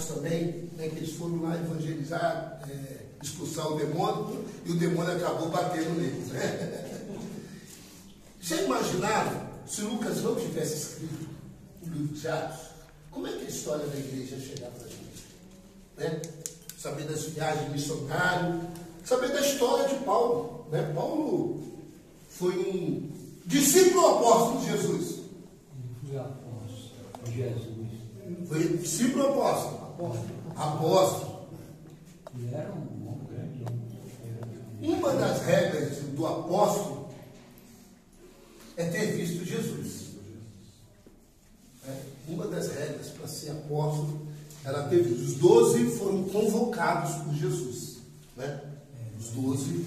Marcos também, né, que eles foram lá evangelizar, expulsar o demônio, e o demônio acabou batendo neles, né? Já imaginaram se Lucas não tivesse escrito o livro de Atos? Como é que a história da igreja ia chegar para a gente? Né? Saber das viagens missionárias, saber da história de Paulo. Né? Paulo foi um discípulo apóstolo de Jesus. Foi apóstolo de Jesus. Foi discípulo apóstolo. Apóstolo. Ele era um homem grande. Uma das regras do apóstolo é ter visto Jesus. Uma das regras para ser apóstolo era ter visto. Os 12 foram convocados por Jesus. Né? Os 12.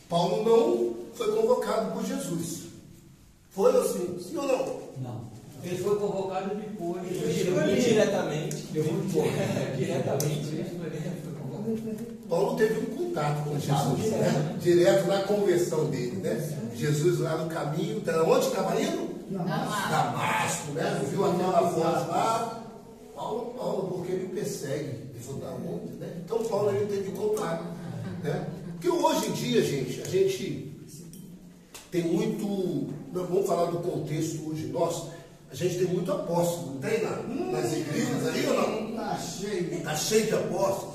Paulo não foi convocado por Jesus. Foi assim? Sim ou não? Não. Ele foi convocado depois. Indiretamente. Diretamente. Paulo teve um contato com Jesus, né? Direto na conversão dele, né? Jesus lá no caminho, onde estava indo? Damasco, né? Viu aquela voz lá, Paulo, porque ele persegue, ele falou, da onde, né? Então Paulo ele teve contato, né? Porque hoje em dia, gente, a gente tem muito, vamos falar do contexto hoje nosso, a gente tem muito apóstolo, não tem nas igrejas aí ou não? Está cheio de apóstolos.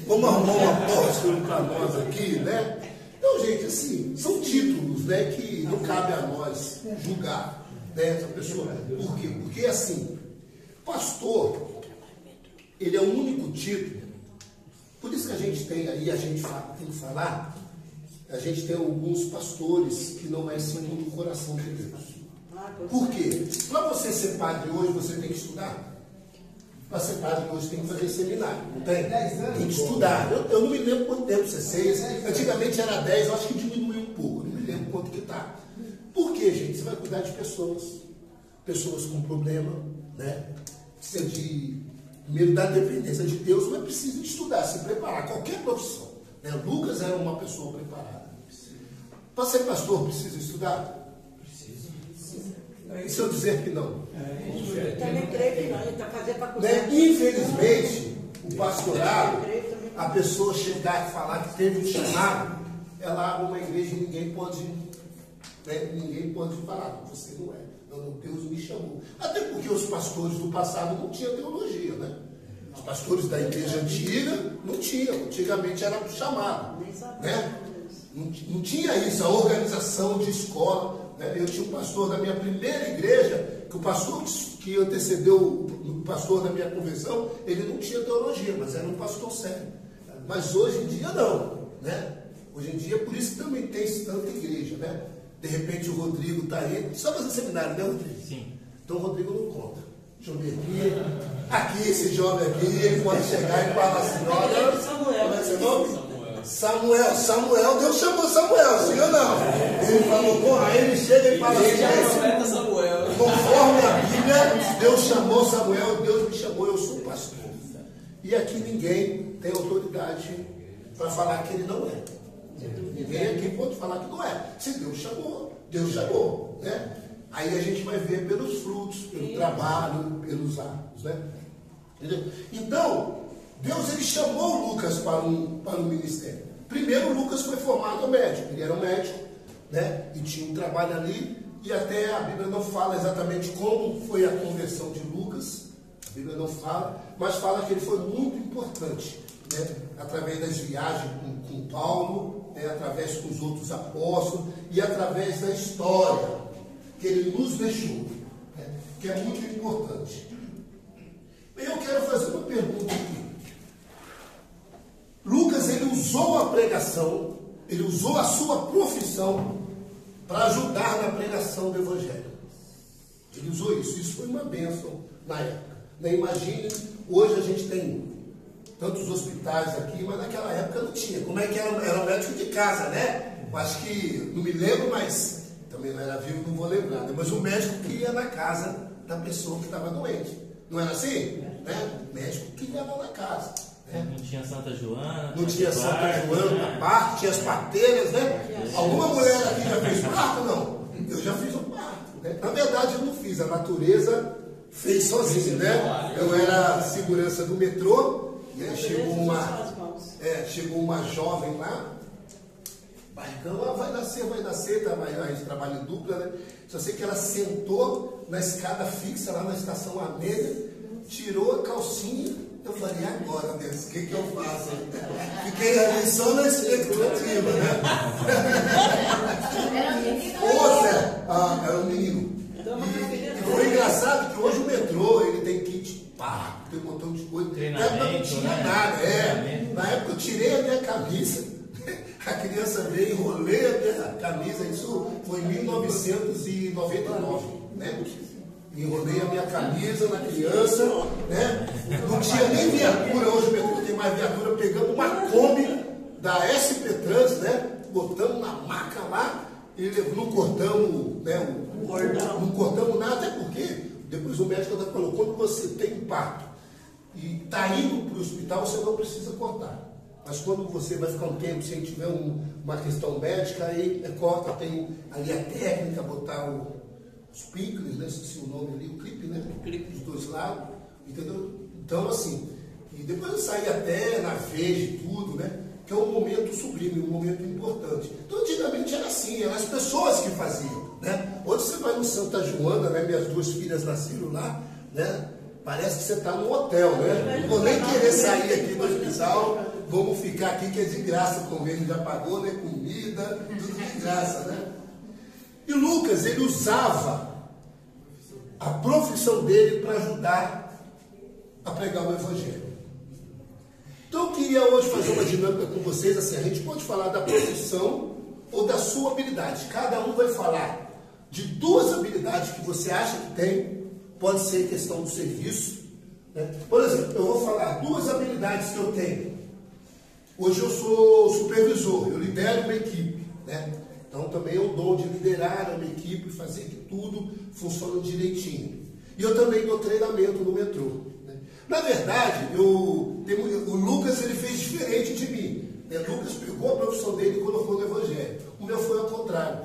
Vamos arrumar um apóstolo para nós aqui, né? Então, gente, assim, são títulos, né, que não cabe a nós julgar, né, essa pessoa. Por quê? Porque, assim, pastor, ele é o único título. Por isso que a gente tem aí, a gente tem que falar, a gente tem alguns pastores que não é segundo o coração de Deus. Por quê? Para você ser padre hoje, você tem que estudar. Para ser padre hoje tem que fazer seminário, não tem? Tem que estudar. Eu não me lembro quanto tempo você fez. Antigamente era 10, eu acho que diminuiu um pouco. Não me lembro quanto que está. Por quê, gente? Você vai cuidar de pessoas. Pessoas com problema, né? Precisa de, primeiro, da dependência de Deus, mas precisa de estudar, se preparar. Qualquer profissão. Né? Lucas era uma pessoa preparada. Para ser pastor, precisa estudar? E se eu dizer que não? Também creio que não, ele está fazendo faculdade. Né? Infelizmente, o pastorado, a pessoa chegar e falar que teve um chamado, ela abre uma igreja e ninguém pode falar, você não é. Não, Deus me chamou. Até porque os pastores do passado não tinham teologia, né? Os pastores da igreja antiga não tinham. Antigamente era chamado. Né? Não tinha isso, a organização de escola. Eu tinha um pastor da minha primeira igreja, que o pastor que antecedeu o pastor da minha convenção, ele não tinha teologia, mas era um pastor sério. Mas hoje em dia não, né? Hoje em dia, por isso que também tem tanta igreja, né? De repente o Rodrigo está aí, só fazer seminário, né, Rodrigo? Sim. Então o Rodrigo não conta. Deixa eu ver aqui, esse jovem aqui, ele pode chegar e falar assim, olha, como é que é seu nome? Samuel, Deus chamou Samuel, sim ou não? Ele falou, porra, aí ele chega e fala assim, Samuel. Conforme a Bíblia, Deus chamou Samuel, Deus me chamou, eu sou pastor. E aqui ninguém tem autoridade para falar que ele não é. Ninguém aqui pode falar que não é. Se Deus chamou, né? Aí a gente vai ver pelos frutos, pelo trabalho, pelos atos, né? Entendeu? Então, Deus ele chamou Lucas para um ministério. Primeiro, Lucas foi formado médico. Ele era um médico, né? E tinha um trabalho ali. E até a Bíblia não fala exatamente como foi a conversão de Lucas. A Bíblia não fala, mas fala que ele foi muito importante, né? Através das viagens com Paulo, né? Através com os outros apóstolos e através da história que ele nos deixou, né? Que é muito importante. Eu quero fazer uma pergunta aqui. Lucas, ele usou a pregação, ele usou a sua profissão para ajudar na pregação do Evangelho. Ele usou isso. Isso foi uma bênção na época. Né? Imagine, hoje a gente tem tantos hospitais aqui, mas naquela época não tinha. Como é que era? Era um médico de casa, né? Eu acho que, não me lembro, mas também não era vivo, não vou lembrar. Né? Mas o médico que ia na casa da pessoa que estava doente. Não era assim? Né? O médico que ia lá na casa. Não tinha Santa Joana. Não tinha Santa Joana na parte, tinha as parteiras, né? Alguma mulher aqui já fez parto? Não. Eu já fiz um parto. Né? Na verdade, eu não fiz. A natureza fez sozinho, né? Eu era segurança do metrô, e aí chegou uma jovem lá, barrigão, vai nascer, tá? A gente trabalha em dupla, né? Só sei que ela sentou na escada fixa lá na estação Amélia, tirou a calcinha, eu falei, agora, Deus, o que eu faço? Fiquei ali só na expectativa, né? Era um menino. E foi engraçado que hoje o metrô, ele tem kit, tem um montão de coisa. Na época não tinha nada, Na época eu tirei a minha camisa, a criança veio, enrolei a minha camisa, isso foi em 1999, né? Enrolei a minha camisa na criança, né? Não tinha nem viatura, hoje o metrô tem mais viatura, pegamos uma Kombi da SP Trans, né? Botamos na maca lá e não cortamos, né? Não cortamos nada, até porque depois o médico falou, quando você tem impacto e está indo para o hospital, você não precisa cortar. Mas quando você vai ficar um tempo sem tiver uma questão médica, aí corta, tem ali a técnica, botar os picles, né? Se o nome ali, o clipe, né? O clipe dos dois lados, entendeu? Então, assim, e depois eu saí até na Veja e tudo, né? Que é um momento sublime, um momento importante. Então, antigamente era assim, eram as pessoas que faziam, né? Hoje você vai no Santa Joana, né? Minhas duas filhas nasceram lá, né? Parece que você está no hotel, né? Não vou nem querer sair aqui do hospital, vamos ficar aqui que é de graça, o convênio já pagou, né? Comida, tudo de graça, né? E Lucas, ele usava a profissão dele para ajudar a pregar o Evangelho. Então eu queria hoje fazer uma dinâmica com vocês, assim, a gente pode falar da profissão ou da sua habilidade. Cada um vai falar de duas habilidades que você acha que tem, pode ser questão do serviço, né? Por exemplo, eu vou falar duas habilidades que eu tenho. Hoje eu sou supervisor, eu lidero uma equipe, né? Então também é um dom de liderar uma equipe e fazer que tudo funcione direitinho. E eu também dou treinamento no metrô, né? Na verdade, o Lucas ele fez diferente de mim, né? O Lucas pegou a profissão dele e colocou no Evangelho. O meu foi ao contrário.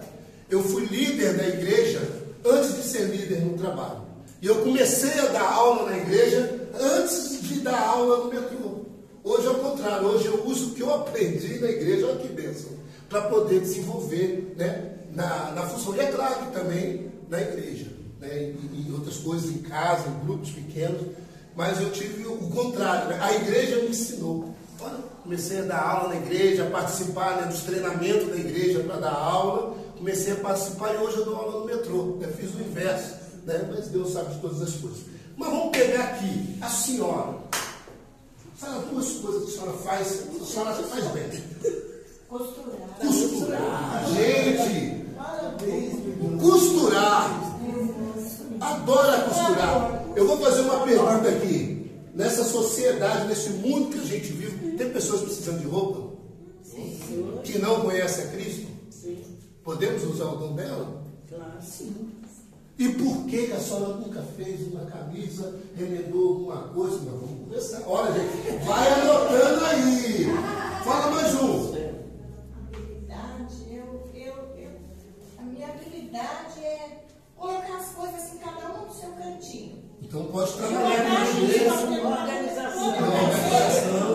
Eu fui líder da igreja antes de ser líder no trabalho. E eu comecei a dar aula na igreja antes de dar aula no metrô. Hoje é o contrário, hoje eu uso o que eu aprendi na igreja, olha que bênção, para poder desenvolver, né, na função. E é claro que também na igreja, né, em outras coisas, em casa, em grupos pequenos, mas eu tive o contrário, né? A igreja me ensinou. Olha, comecei a dar aula na igreja, a participar, né, dos treinamentos da igreja para dar aula, comecei a participar e hoje eu dou aula no metrô, né? Fiz o inverso, né? Mas Deus sabe de todas as coisas. Mas vamos pegar aqui, a senhora. Fala duas coisas que a senhora faz, a senhora faz bem. Costurar. Gente, costurar. Adora costurar. Eu vou fazer uma pergunta aqui. Nessa sociedade, nesse mundo que a gente vive, tem pessoas precisando de roupa? Sim. Que não conhecem a Cristo? Sim. Podemos usar o dom dela? Claro, sim. E por que a senhora nunca fez uma camisa, remendou alguma coisa? Nós vamos conversar. Olha, gente, vai anotando aí. Fala mais um. A minha habilidade é colocar as coisas assim, cada um no seu cantinho. Então pode trabalhar com organização.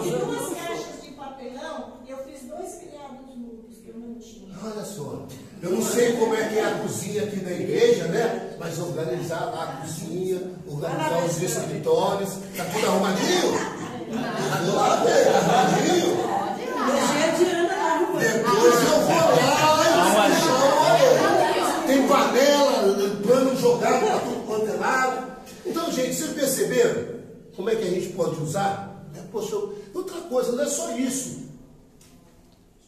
E duas caixas de papelão, eu fiz 2 criados mudos que eu não tinha. Olha só, eu não sei como é que é a cozinha aqui da igreja, né? Mas organizar lá a cozinha, organizar os escritórios, tá tudo arrumadinho? Arrumadinho? Depois eu vou lá, tem panela, pano jogado para tudo quanto é lado. Então, gente, vocês perceberam como é que a gente pode usar? Poxa, outra coisa, não é só isso.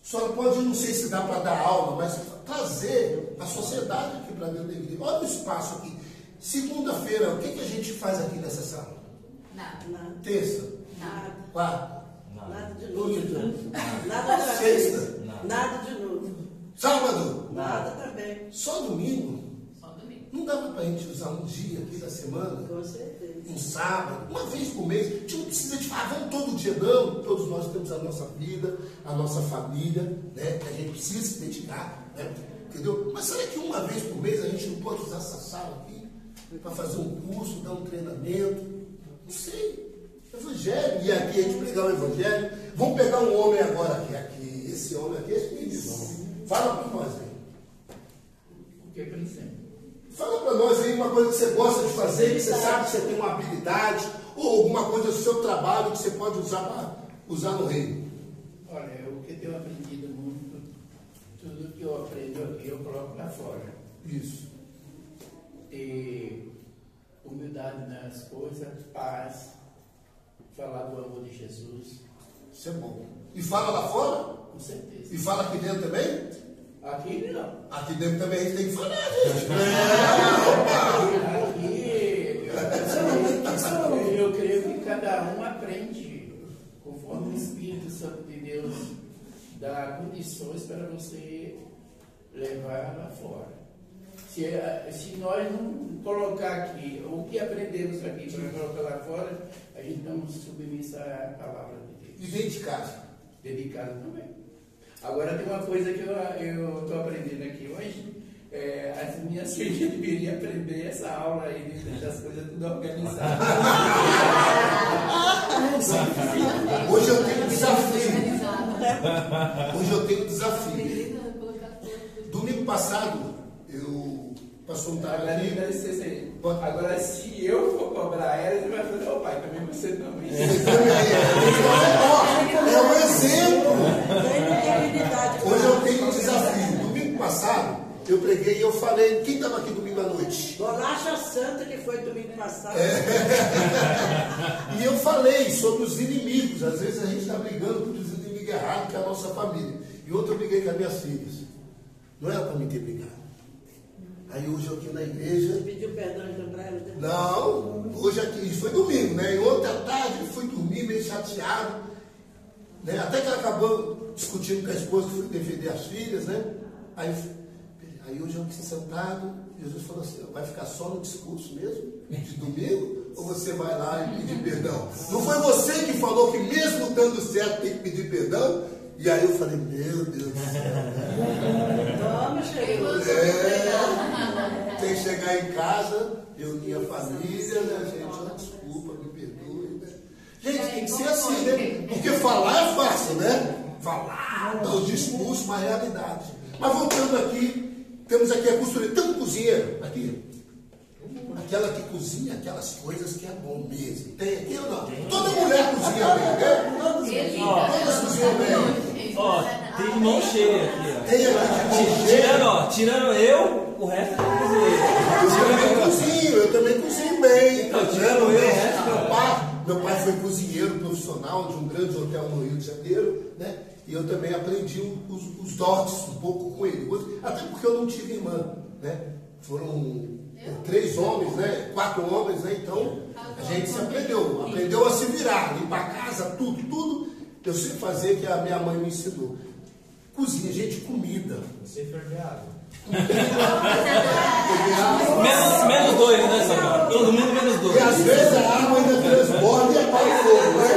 Só pode, não sei se dá para dar aula, mas trazer a sociedade aqui para dentro da igreja. Olha o espaço aqui. Segunda-feira, o que a gente faz aqui nessa sala? Nada. Terça? Nada. Quarta? Nada de novo. Nada de sexta? Nada de novo. Sábado? Nada também. Só domingo? Não dava para a gente usar um dia aqui da semana? Com certeza. Um sábado, uma vez por mês. A gente não precisa de falar, vamos todo dia, não. Todos nós temos a nossa vida, a nossa família, né? Que a gente precisa se dedicar, né? Entendeu? Mas será que uma vez por mês a gente não pode usar essa sala aqui? para fazer um curso, dar um treinamento. Não sei. Evangelho. E aqui a gente pregar o Evangelho. Vamos pegar um homem agora aqui. Esse homem aqui é espírito. Fala para nós aí. O que é princípio? Fala para nós aí uma coisa que você gosta de fazer, que você sabe que você tem uma habilidade, ou alguma coisa do seu trabalho que você pode usar para usar no reino. Olha, o que eu tenho aprendido muito, tudo que eu aprendo aqui eu coloco lá fora. Isso. Ter humildade nas coisas, paz, falar do amor de Jesus. Isso é bom. E fala lá fora? Com certeza. E fala aqui dentro também? Aqui não. Aqui dentro também a gente tem que falar, gente. Aqui eu creio que cada um aprende conforme o Espírito Santo de Deus dá condições para você levar lá fora. Se nós não colocar aqui o que aprendemos aqui para colocar lá fora, a gente não submissa à palavra de Deus. E dentro de casa? Dentro de casa também. Agora tem uma coisa que eu estou aprendendo aqui hoje. As minhas filhas deveriam aprender essa aula aí das coisas tudo organizadas. Hoje eu tenho um desafio. Hoje eu tenho um desafio. Domingo passado, o pastor estava aqui. Agora, se eu for cobrar ela, ele vai falar, ô pai, também você também. É um exemplo. Hoje eu tenho um desafio. Domingo passado, eu preguei e eu falei, quem estava aqui domingo à noite? Bolacha Santa, que foi domingo passado. E eu falei sobre os inimigos. Às vezes a gente está brigando por os inimigos errados, que é a nossa família. E ontem eu briguei com as minhas filhas. Não era para mim ter brigado. Aí hoje eu aqui na igreja. Você pediu perdão então para elas? Não, hoje aqui, isso foi domingo, né? E ontem à tarde eu fui dormir meio chateado, né? Até que ela acabou discutindo com a esposa que foi defender as filhas, né? Aí hoje eu aqui sentado, Jesus falou assim, vai ficar só no discurso mesmo, de domingo, ou você vai lá e pedir perdão? Não foi você que falou que mesmo dando certo tem que pedir perdão? E aí eu falei, meu Deus do céu. Toma, chegou. Tem que chegar em casa, reunir a família, né, gente? Desculpa, me perdoe, né? Gente, tem que ser assim, né? Porque falar é fácil, né? Falar, dar o discurso, uma realidade. Mas voltando aqui, temos aqui a costureira. Tem um cozinheiro aqui. Aquela que cozinha aquelas coisas que é bom mesmo. Tem aqui ou não? Toda mulher cozinha bem, né? Todas cozinham bem. Ó, tem mão cheia aqui, ó. Tem aqui de mão cheia. Tirando eu, o resto é cozinheiro. Eu também cozinho bem. Não, tirando eu, Meu pai foi cozinheiro profissional de um grande hotel no Rio de Janeiro, né? E eu também aprendi os dotes um pouco com ele. Até porque eu não tive irmã, né? Foram 3 homens, né? 4 homens, né? Então a gente se aprendeu a se virar, limpar a casa, tudo. Eu sei fazer que a minha mãe me ensinou. Cozinha, gente, comida. Você ferver água. Menos 2, né, Samuel? Todo mundo menos 2. E às vezes a água ainda transborda e apaga o fogo, né?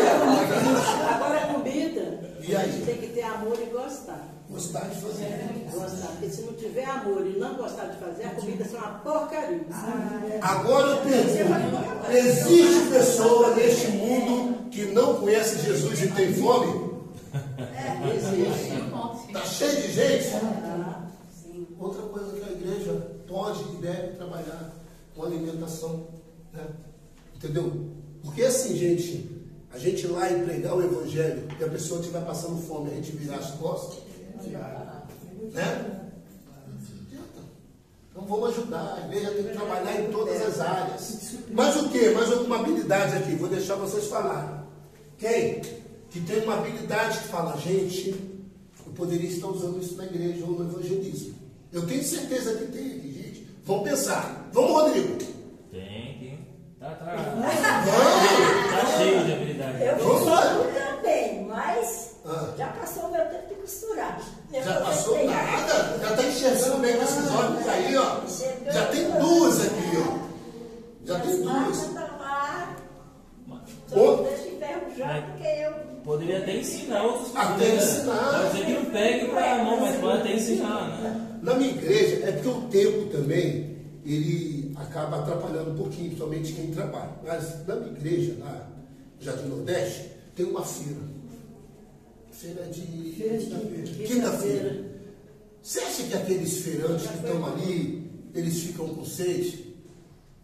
Agora a comida, E aí? a gente tem que ter amor e gostar. Gostar de fazer. Gostar, porque se não tiver amor e não gostar de fazer, a comida é uma porcaria. Agora eu pergunto, existe pessoa neste mundo que não conhece Jesus e tem fome? Existe. Está cheio de gente? Outra coisa que a igreja pode e deve trabalhar com alimentação, né? Entendeu? Porque assim, gente, a gente ir lá e pregar o evangelho e a pessoa estiver passando fome, a gente virar as costas, né? Então vamos ajudar, a igreja tem que trabalhar em todas as áreas. Mas o que? Mais alguma habilidade aqui? Vou deixar vocês falarem. Quem? Que tem uma habilidade que fala, gente, eu poderia estar usando isso na igreja ou no evangelismo. Eu tenho certeza que tem aqui, gente. Vamos pensar. Vamos, Rodrigo. Tem. Tá Vamos. cheio de habilidade. Eu Vamos lá. costumo também, mas Ah. já passou o meu tempo de costurar. Já passou nada? Já está enxergando bem com esses olhos aí, ó. Já tem 2 aqui, ó. Já tem 2. Só deixa enferrujar porque eu... Poderia até ensinar outros Até né? ensinar. Pode ser que não pegue para a mão, mas pode até ensinar, né? Na minha igreja, é porque o tempo também, ele acaba atrapalhando um pouquinho, principalmente quem trabalha. Mas na minha igreja, lá no Jardim Nordeste, tem uma feira. Feira de quinta-feira. Você acha que aqueles feirantes que estão ali, eles ficam com sede?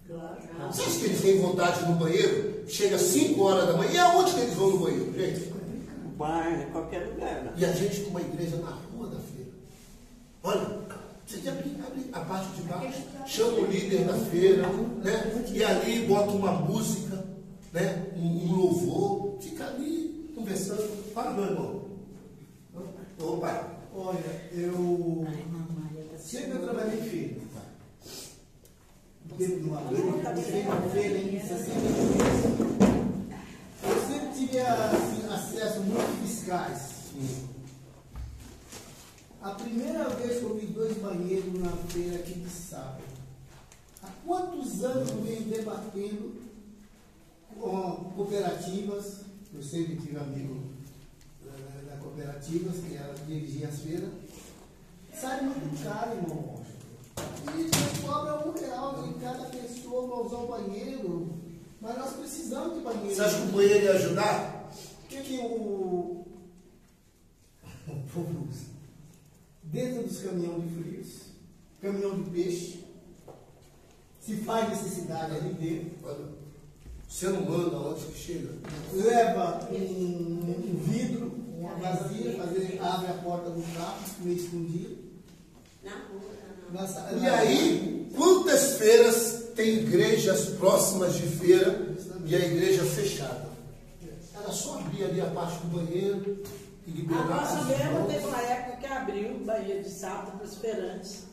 Claro. Você acha que eles têm vontade no banheiro? Chega às 5 horas da manhã, e aonde que eles vão no banheiro, gente? Bar, em qualquer lugar. Né? E a gente com uma igreja na rua da feira. Olha, você quer abrir a parte de baixo, chama o líder da feira, né? E ali bota uma música, né? Um louvor, fica ali conversando. Fala, meu irmão. Opa. Olha, eu sempre trabalhei em feira. Teve uma feira em 63. Eu sempre tive acesso muito fiscais. A primeira vez que eu vi 2 banheiros na feira aqui de sábado. Há quantos anos eu venho debatendo com cooperativas? Eu sempre tive amigos da cooperativas, que elas dirigiam as feiras. Sai muito caro, irmão. E eles cobram R$1 em cada pessoa para usar o banheiro. Mas nós precisamos de banheiro. Você acha que o banheiro ia ajudar? O que o povo usa? Dentro dos caminhões de frios, caminhão de peixe, se faz necessidade ali dentro. Olha, você não manda onde que chega. Leva um vidro, uma vasilha, abre a porta do carro, meio escondido. E aí, quantas feiras tem igrejas próximas de feira e a igreja fechada? Era só abrir ali a parte do banheiro e A liberar nossa as mesmo mãos. teve uma época que abriu o banheiro de sábado para os feirantes.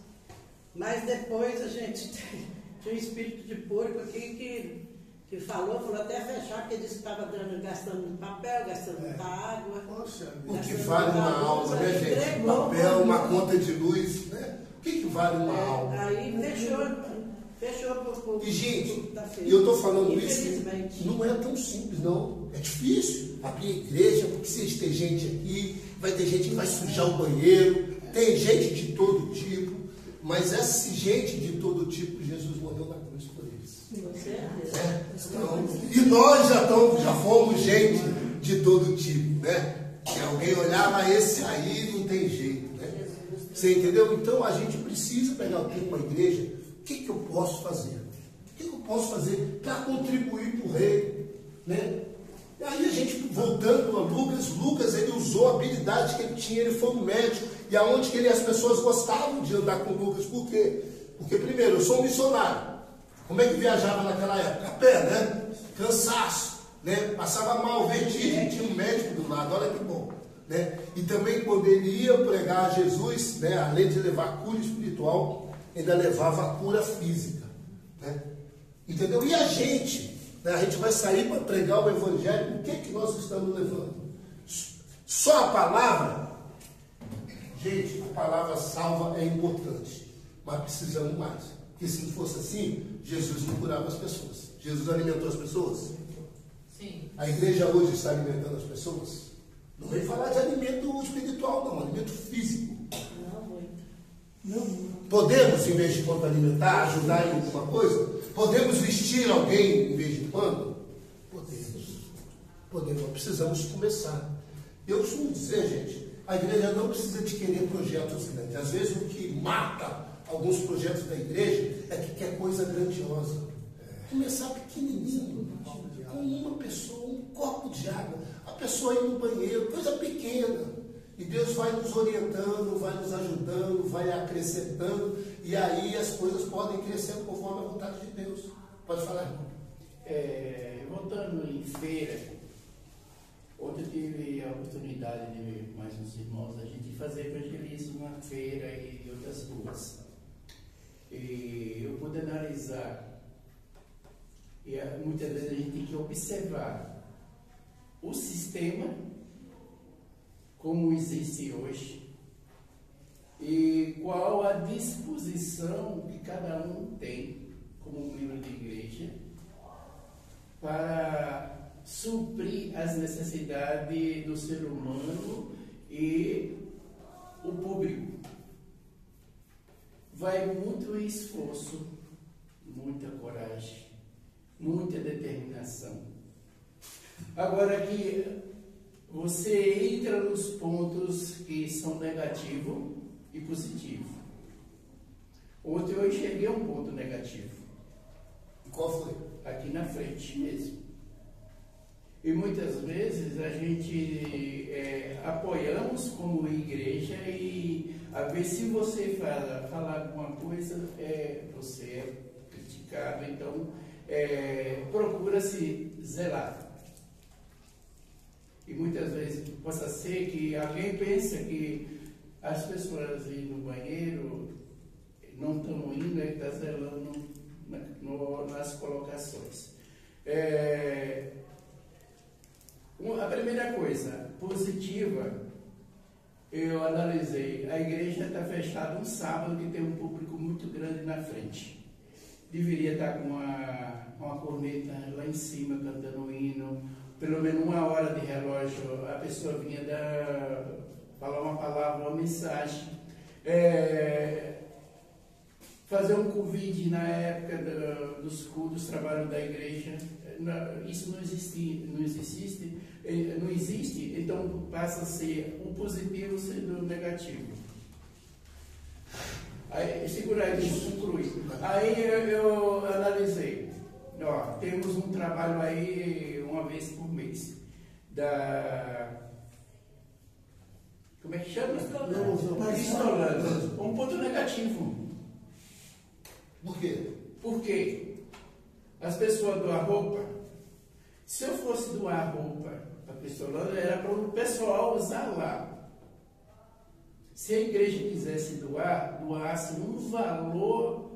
Mas depois a gente tinha um espírito de porco aqui que falou até fechar, porque disse que estava gastando papel, gastando muita água. Poxa, O que vale uma alma, né, gente? Papel, uma conta de luz, né? O que vale uma alma? Aí fechou por E, gente, da e feira. eu estou falando isso, Infelizmente. não é tão simples, não. É difícil abrir a igreja, porque se tem gente aqui, vai ter gente que vai sujar o banheiro, tem gente de todo tipo, mas essa gente de todo tipo, Jesus morreu na cruz por eles. Com certeza. Né? Então, e nós já fomos gente de todo tipo, né? Se alguém olhava esse aí, não tem jeito, né? Você entendeu? Então a gente precisa pegar o tempo com a igreja. O que eu posso fazer? O que eu posso fazer para contribuir para o reino? Né? E aí a gente, voltando a Lucas, ele usou a habilidade que ele tinha, ele foi um médico, e aonde que as pessoas gostavam de andar com Lucas. Por quê? Porque, primeiro, eu sou um missionário. Como é que viajava naquela época? A pé, né? Cansaço, né? Passava mal, vertigem, tinha um médico do lado, olha que bom. Né? E também quando ele ia pregar a Jesus, né? Além de levar a cura espiritual, ainda levava a cura física. Né? Entendeu? E a gente, né? A gente vai sair para pregar o Evangelho, o que nós estamos levando? Só a palavra? Gente, a palavra salva é importante, mas precisamos mais. Porque se não fosse assim, Jesus não curava as pessoas. Jesus alimentou as pessoas? Sim. A igreja hoje está alimentando as pessoas? Não vem falar de alimento espiritual, não, alimento físico. Não. Podemos, em vez de quando alimentar, ajudar em alguma coisa? Podemos vestir alguém em vez de pano? Podemos, mas precisamos começar. Eu costumo dizer, gente, a igreja não precisa de querer projetos grandes. Às vezes o que mata alguns projetos da igreja é que quer coisa grandiosa. Começar pequenininho, com uma pessoa, um copo de água, a pessoa ir no banheiro, coisa pequena. E Deus vai nos orientando, vai nos ajudando, vai acrescentando, e aí as coisas podem crescer conforme a vontade de Deus. Pode falar, irmão. Voltando em feira, ontem eu tive a oportunidade de mais uns irmãos a gente fazer evangelismo na feira e outras ruas. E eu pude analisar, e muitas vezes a gente tem que observar o sistema como existe hoje e qual a disposição que cada um tem como membro de igreja para suprir as necessidades do ser humano e o público. Vai muito esforço, muita coragem, muita determinação. Agora que você entra nos pontos que são negativo e positivo. Ontem eu enxerguei um ponto negativo. E qual foi? Aqui na frente mesmo. E muitas vezes a gente apoiamos como igreja e a ver se você falar alguma coisa, você é criticado, então procura-se zelar. E muitas vezes possa ser que alguém pense que as pessoas indo no banheiro não estão indo, ele está zelando nas colocações. A primeira coisa, positiva, eu analisei, a igreja está fechada um sábado que tem um público muito grande na frente. Deveria estar com uma corneta lá em cima, cantando um hino, pelo menos 1 hora de relógio, a pessoa vinha falar uma palavra, uma mensagem. Fazer um convite na época dos cultos, trabalho da igreja, isso não existe, então passa a ser o positivo sendo o negativo. Aí, segura aí, deixa eu concluir. Aí eu analisei, temos um trabalho aí uma vez por mês, como é que chama? Cristolândia. Um ponto negativo. Por quê? Porque as pessoas doam roupa. Se eu fosse doar roupa para a Cristolândia, era para o pessoal usar lá. Se a igreja quisesse doasse um valor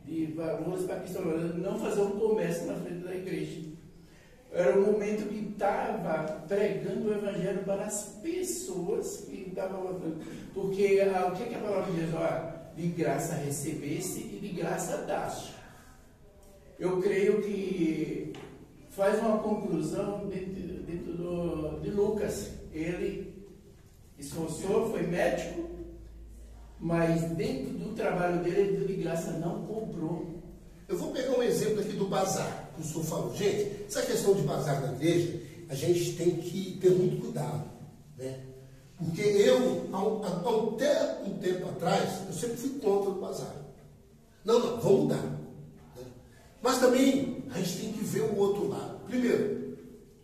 de valores para a Cristolândia, não fazer um comércio na frente da igreja. Era o momento que estava pregando o evangelho para as pessoas que estavam. Porque o que a palavra diz? De graça recebeste e de graça daste. Eu creio que faz uma conclusão dentro de Lucas. Ele esforçou, foi médico, mas dentro do trabalho dele, ele de graça não cobrou. Eu vou pegar um exemplo aqui do bazar, que o senhor falou. Gente, essa questão de bazar na igreja, a gente tem que ter muito cuidado, né? Porque eu, até um tempo atrás, eu sempre fui contra o bazar. Não, vamos mudar. Né? Mas também, a gente tem que ver o outro lado. Primeiro,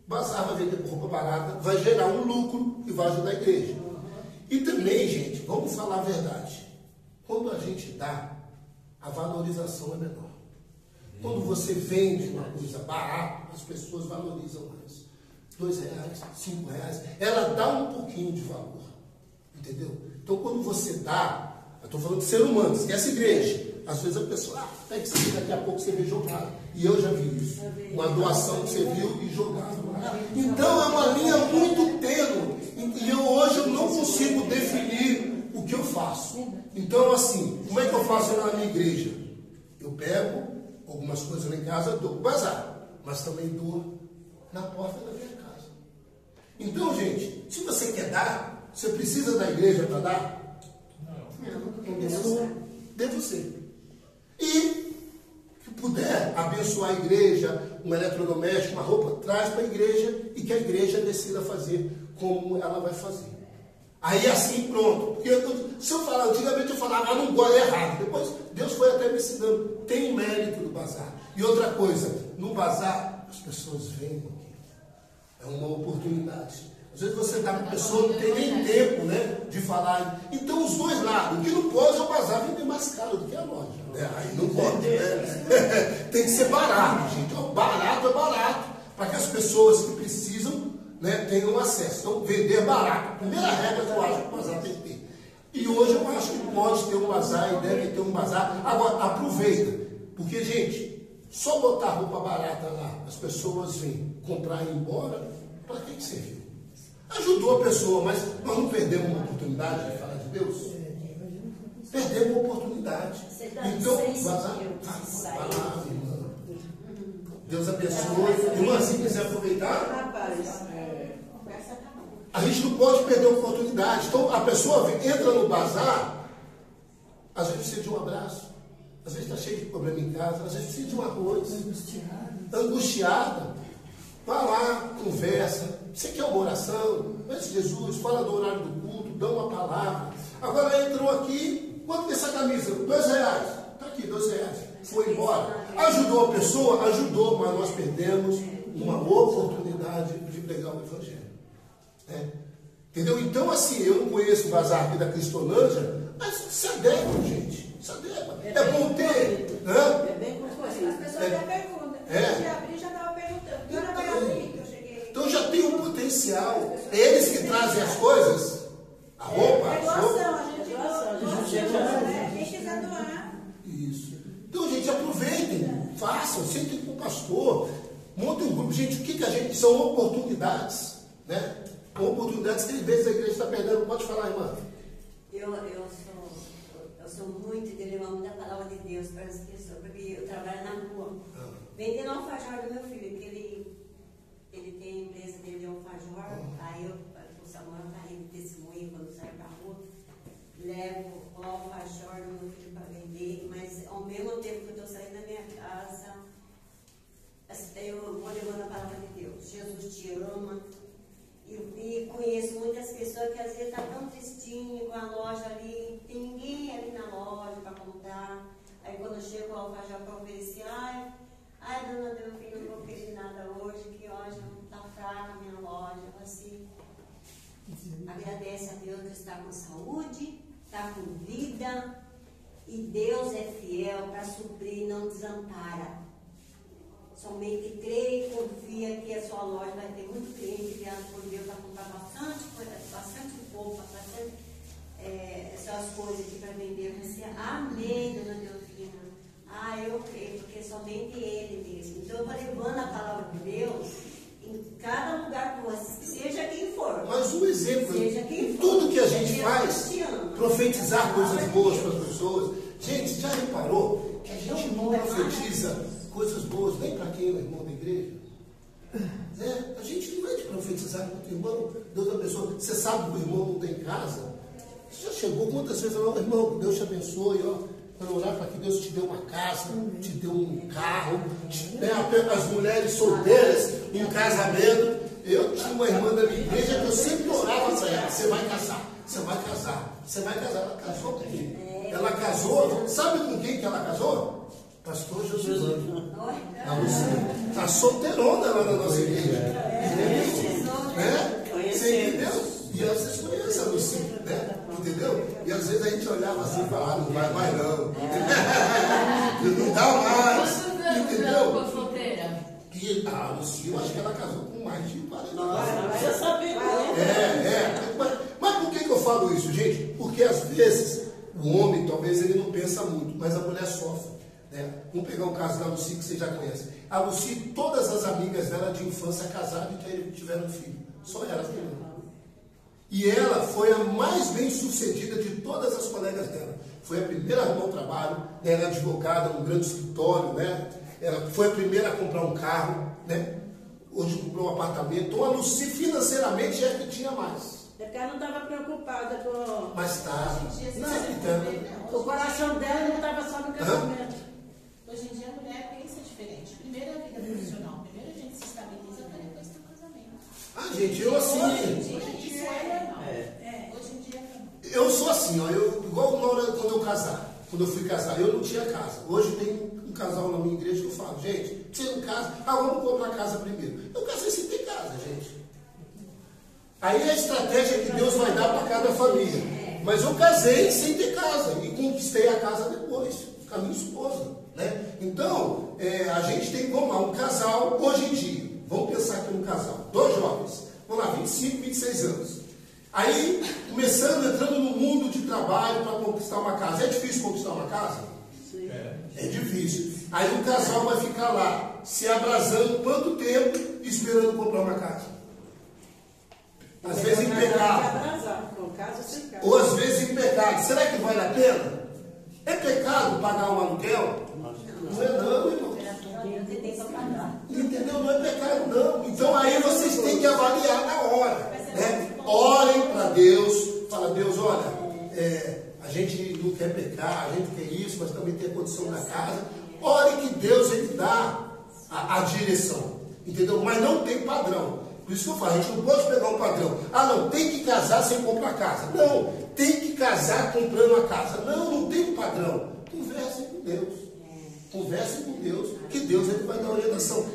bazar vai vender roupa barata, vai gerar um lucro e vai ajudar a igreja. E também, gente, vamos falar a verdade. Quando a gente dá, a valorização é menor. Quando você vende uma coisa barata, as pessoas valorizam mais. R$2, R$5, ela dá um pouquinho de valor, entendeu? Então, quando você dá, eu estou falando de ser humano, esquece a igreja. Às vezes a pessoa, tem que ser, daqui a pouco você vê jogado. E eu já vi isso. Uma doação que você viu e jogado. Então, é uma linha muito tênue. E hoje eu não consigo definir o que eu faço. Então, assim, como é que eu faço na minha igreja? Eu pego algumas coisas lá em casa, dou bazar, mas também dou na porta da minha casa. Então, gente, se você quer dar, você precisa da igreja para dar? Não. Dê você. E, se puder abençoar a igreja, um eletrodoméstico, uma roupa, traz para a igreja e que a igreja decida fazer como ela vai fazer. Aí assim, pronto. Porque se eu falar, antigamente eu falava, não gosto, é errado. Depois Deus foi até me ensinando. Tem mérito no bazar. E outra coisa, no bazar, as pessoas vêm aqui. É uma oportunidade. Às vezes você dá para a pessoa, não tem nem tempo, né, de falar. Então, os dois lados. O que não pode é o bazar vender mais caro do que a loja. Aí não pode, né? Tem que ser barato, gente. Então, barato é barato. Para que as pessoas que precisam, né, tenham acesso. Então, vender barato. A primeira regra que eu acho que o bazar tem que ter. E hoje eu acho que pode ter um bazar e deve ter um bazar. Agora, aproveita. Porque, gente, só botar roupa barata lá, as pessoas vêm comprar e ir embora, para que serviu? Ajudou a pessoa, mas nós não perdemos uma oportunidade de falar de Deus? Perdemos uma oportunidade. Então, vai lá, irmã. Deus abençoe. Irmã, se quiser aproveitar, a gente não pode perder a oportunidade. Então, a pessoa entra no bazar, às vezes precisa de um abraço. às vezes está cheio de problema em casa, às vezes precisa de um arroz, angustiada, vá lá, conversa, você quer uma oração, peça Jesus, fala do horário do culto, dá uma palavra. Agora entrou aqui, quanto que essa camisa? R$2. Está aqui, R$2. Foi embora. Ajudou a pessoa? Ajudou, mas nós perdemos uma oportunidade de pregar o Evangelho. Entendeu? Então, assim, eu não conheço o bazar aqui da Cristolândia, mas se adequam, gente. Se adequam. É bom ter. É bem concorrido. As pessoas já perguntam. Antes de abrir, já estava perguntando. Que hora vai abrir? Eu cheguei. Então já tem um potencial. É eles que trazem as coisas, a roupa, É as doação, roupas. a gente doa. Quem quiser doar. Isso. Então, gente, aproveitem, façam, sentem com o pastor, montem um grupo. Gente, o que a gente. São oportunidades, né? Oportunidades que às vezes a igreja está perdendo. Pode falar, irmã. Eu sou muito de levar muita palavra de Deus para as pessoas, porque eu trabalho na rua. Vendendo alfajor do meu filho, que ele tem a empresa dele de alfajor. Aí o Samuel está aí de testemunha quando sai para a rua. Levo o alfajor do meu filho para vender, mas ao mesmo tempo que eu estou saindo da minha casa, eu vou levando a palavra de Deus. Jesus te ama. E conheço muitas pessoas que às vezes estão tão tristinhas com a loja ali, tem ninguém ali na loja para comprar. Aí quando eu chego ao alfajor para oferecer, ai dona Delfina, não vou querer nada hoje, que hoje está fraca a minha loja. Eu assim, agradece a Deus que está com saúde, está com vida, e Deus é fiel para suprir e não desampara. Somente crê e confia que a sua loja vai ter muito cliente enviado por Deus para comprar bastante roupa, bastante essas coisas aqui para vender. Você, amém, dona Delfina. Eu creio, porque somente Ele mesmo. Então eu vou levando a palavra de Deus em cada lugar que você, seja quem for. Mas um exemplo, seja quem for, tudo que a gente faz, profetizar coisas boas para as pessoas. Gente, já reparou que a gente não profetiza coisas boas nem para quem é irmão da igreja? A gente não vai te profetizar para o irmão. Deus abençoe. Você sabe que o irmão não tem casa? Você já chegou quantas vezes falou, irmão, Deus te abençoe, para orar para que Deus te dê uma casa, te dê um carro, as mulheres solteiras, um casamento. Eu tinha uma irmã da minha igreja que eu sempre orava para ela, você vai casar, você vai casar, você vai casar. Ela casou comigo. Ela casou, sabe com quem que ela casou? Pastor Jesus. Está solteirona lá na nossa igreja. Você entendeu? E vocês conhecem a Lucy, né? Entendeu? E às vezes a gente olhava assim e falava, não vai mais não. Não dá mais. Entendeu? E a Lucy, eu acho que ela casou com mais de 40 anos. Eu sabia. Mas por que eu falo isso, gente? Porque às vezes o homem, talvez ele não pensa muito, mas a mulher sofre. Vamos pegar o caso da Lucy, que vocês já conhecem. A Lucy, todas as amigas dela de infância casaram e tiveram filho. Só elas que não. E ela foi a mais bem sucedida de todas as colegas dela. Foi a primeira a arrumar um trabalho, ela é advogada num grande escritório, né? Ela foi a primeira a comprar um carro, né? Hoje comprou um apartamento. Então a Lucy financeiramente é que tinha mais. É porque ela não estava preocupada com... Mas estava. O coração dela não estava só no casamento. Hoje em dia a mulher pensa diferente. Primeiro a vida profissional. Primeiro a gente se estabiliza para depois ter o casamento. Gente, eu assim... Hoje em dia isso é normal. Hoje em dia não. Eu sou assim, igual na hora quando eu casar. Quando eu fui casar, eu não tinha casa. Hoje tem um casal na minha igreja que eu falo, gente, você não casa, vamos comprar casa primeiro. Eu casei sem ter casa, gente. Aí a estratégia que Deus vai dar para cada família. Mas eu casei sem ter casa e conquistei a casa depois, com a minha esposa. Né? Então, a gente tem, vamos lá, um casal, hoje em dia, vamos pensar aqui um casal, 2 jovens, vamos lá, 25, 26 anos. Aí, entrando no mundo de trabalho para conquistar uma casa. É difícil conquistar uma casa? Sim. É difícil. Aí o casal vai ficar lá, se abrasando quanto tempo, esperando comprar uma casa? Às vezes em pecado. Ou às vezes em pecado. Será que vale a pena? É pecado pagar um aluguel? Não é não, irmão. Entendeu? Não é pecado não. Então aí vocês têm que avaliar na hora. Né? Orem para Deus. Fala, Deus, olha, a gente não quer pecar, a gente quer isso, mas também tem a condição na casa. Ore que Deus ele dá a direção, entendeu? Mas não tem padrão. Por isso que eu falo, a gente não pode pegar um padrão. Ah, não, tem que casar sem comprar casa. Não, tem que casar comprando a casa. Não, não tem padrão. Conversem com Deus. Conversem com Deus, que Deus ele vai dar orientação.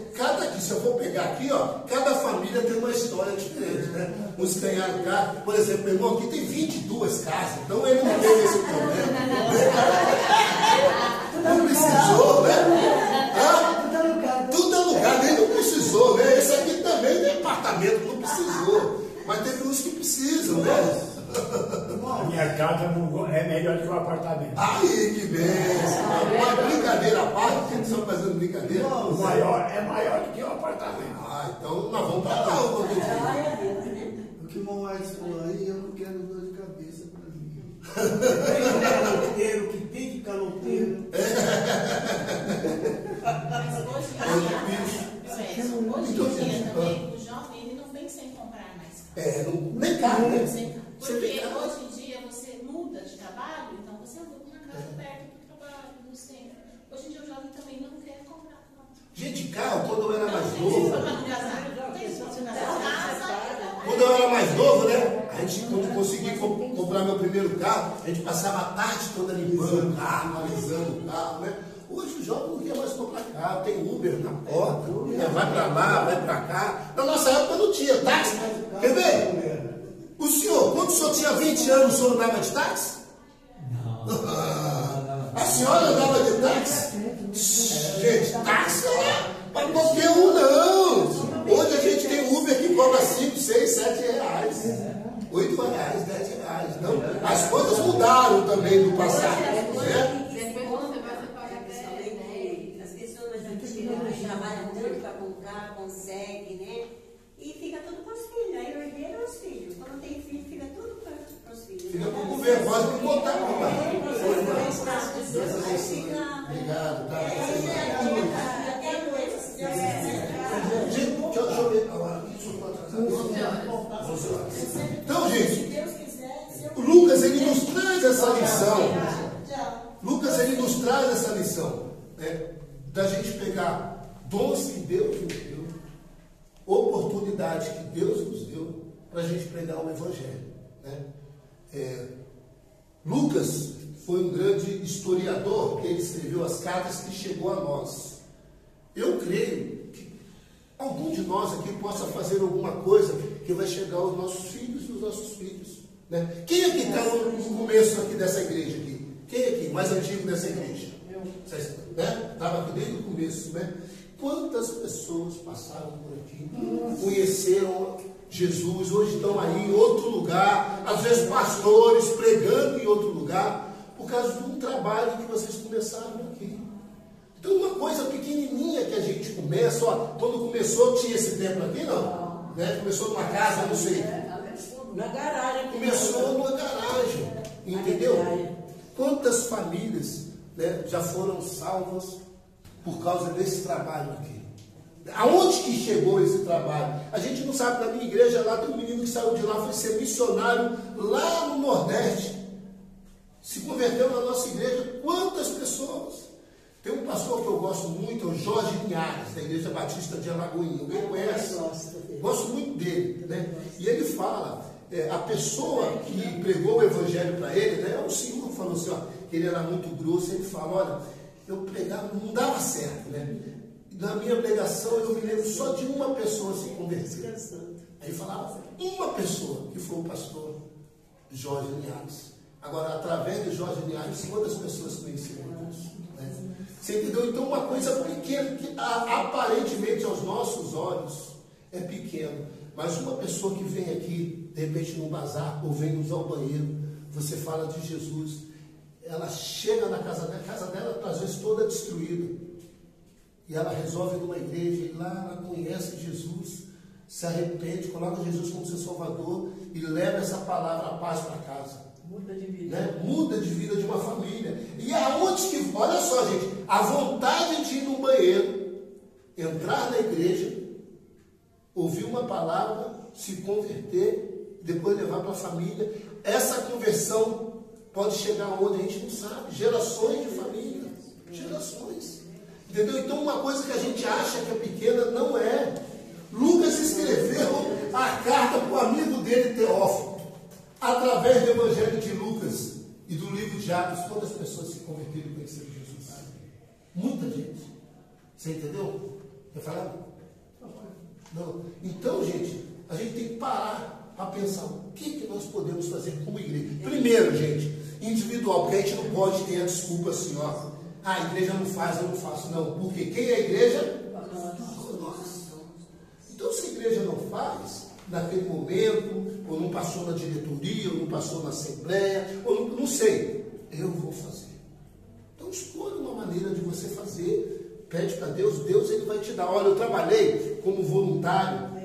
Se eu for pegar aqui, ó, cada família tem uma história diferente, né? Uns ganharam carro, por exemplo, meu irmão aqui tem 22 casas, então ele não teve esse problema. Não precisou, né? Tudo alugado, ele não precisou, né? Esse aqui também tem apartamento, não precisou. Mas teve uns que precisam, né? A minha casa é melhor que o apartamento. Aí, que bem! Uma brincadeira à parte, que estão fazendo brincadeira. É maior do que o apartamento. Ah, então nós vamos para lá um pouquinho. O que o irmão Alex falou aí, eu não quero dor de cabeça para mim. Tem caloteiro que tem de caloteiro. Hoje em dia também, o jovem ele não vem sem comprar mais casa. Nem carro, né? Porque hoje em dia você muda de trabalho, então você aluga uma casa perto do trabalho, do centro. Hoje em dia o jovem também não quer comprar carro. Gente, carro, quando eu era mais novo. Quando eu Quando era mais novo, né? A gente, quando consegui comprar meu primeiro carro, a gente passava a tarde toda limpando o carro, analisando o carro, né? Hoje o jovem não quer mais comprar carro, tem Uber na porta, vai para lá, vai para cá. Na nossa época não tinha táxi. Quer ver? O senhor, quando o senhor tinha 20 anos, o senhor andava de táxi? Não. A senhora andava de táxi? Gente, táxi não é para qualquer um, não. Hoje a gente tem Uber que cobra 5, 6, 7 reais. 8 reais, 10 reais. Não, as coisas mudaram também do passado. Né? As pessoas trabalham tanto para comprar, conseguem, né? E fica tudo para os filhos. Aí o herdeiro é os filhos. Quando tem filho, fica tudo para os filhos. Fica com o governo, pode me botar para lá. Obrigado, tá? Gente, deixa eu ver. Então, gente, o Lucas ele nos traz essa lição. Lucas ele nos traz essa lição, né? Da gente pegar dons que Deus nos deu, oportunidade que Deus nos deu para a gente pregar o Evangelho, né? Lucas foi um grande historiador, que ele escreveu as cartas que chegou a nós. Eu creio que algum de nós aqui possa fazer alguma coisa que vai chegar aos nossos filhos e aos nossos filhos, né? Quem aqui está no começo aqui dessa igreja aqui? Quem aqui, mais antigo dessa igreja? Estava aqui desde o começo, né? Quantas pessoas passaram por aqui, conheceram Jesus, hoje estão aí em outro lugar, às vezes pastores pregando em outro lugar, por causa de um trabalho que vocês começaram aqui. Então uma coisa pequenininha que a gente começa, ó, quando começou tinha esse templo aqui, não? Né? Começou numa casa, não sei. Na garagem. Começou numa garagem, entendeu? Quantas famílias, né, já foram salvas por causa desse trabalho aqui? Aonde que chegou esse trabalho? A gente não sabe. Na minha igreja lá tem um menino que saiu de lá, foi ser missionário lá no Nordeste, se converteu na nossa igreja. Quantas pessoas? Tem um pastor que eu gosto muito, é o Jorge Linhares, da Igreja Batista de Alagoinha. Alguém conhece? Gosto muito dele, né? E ele fala, a pessoa que pregou o evangelho para ele, né, é o senhor que falou assim, ó, que ele era muito grosso. Ele fala, olha, eu pregava, não dava certo, né? Na minha pregação eu me lembro só de uma pessoa se converter. Aí falava, uma pessoa, que foi o pastor Jorge Linhares. Agora, através de Jorge Linhares, quantas pessoas conheceram Deus? Né? Você entendeu? Então, uma coisa pequena, que aparentemente aos nossos olhos é pequeno, mas uma pessoa que vem aqui, de repente num bazar, ou vem usar o banheiro, você fala de Jesus, ela chega na casa dela, a casa dela às vezes toda destruída, e ela resolve ir numa igreja, e lá ela conhece Jesus, se arrepende, coloca Jesus como seu Salvador, e leva essa palavra, a paz para casa. Muda de vida. Né? Muda de vida de uma família. E aonde que, olha só, gente, a vontade de ir no banheiro, entrar na igreja, ouvir uma palavra, se converter, depois levar para a família, essa conversão pode chegar onde a gente não sabe. Gerações de família. Gerações. Entendeu? Então uma coisa que a gente acha que é pequena, não é. Lucas escreveu a carta para o amigo dele, Teófilo. Através do Evangelho de Lucas e do livro de Atos, quantas pessoas se converteram e conheceram Jesus? Muita gente. Você entendeu? Quer falar? Não. Então, gente, a gente tem que parar para pensar o que nós podemos fazer como igreja. Primeiro, gente, individual, porque a gente não pode ter a desculpa assim, ó. A igreja não faz, eu não faço. Não, porque quem é a igreja? Nós. Então, se a igreja não faz, naquele momento, ou não passou na diretoria, ou não passou na assembleia, ou não sei, eu vou fazer. Então, escolha uma maneira de você fazer, pede para Deus, Deus ele vai te dar. Olha, eu trabalhei como voluntário,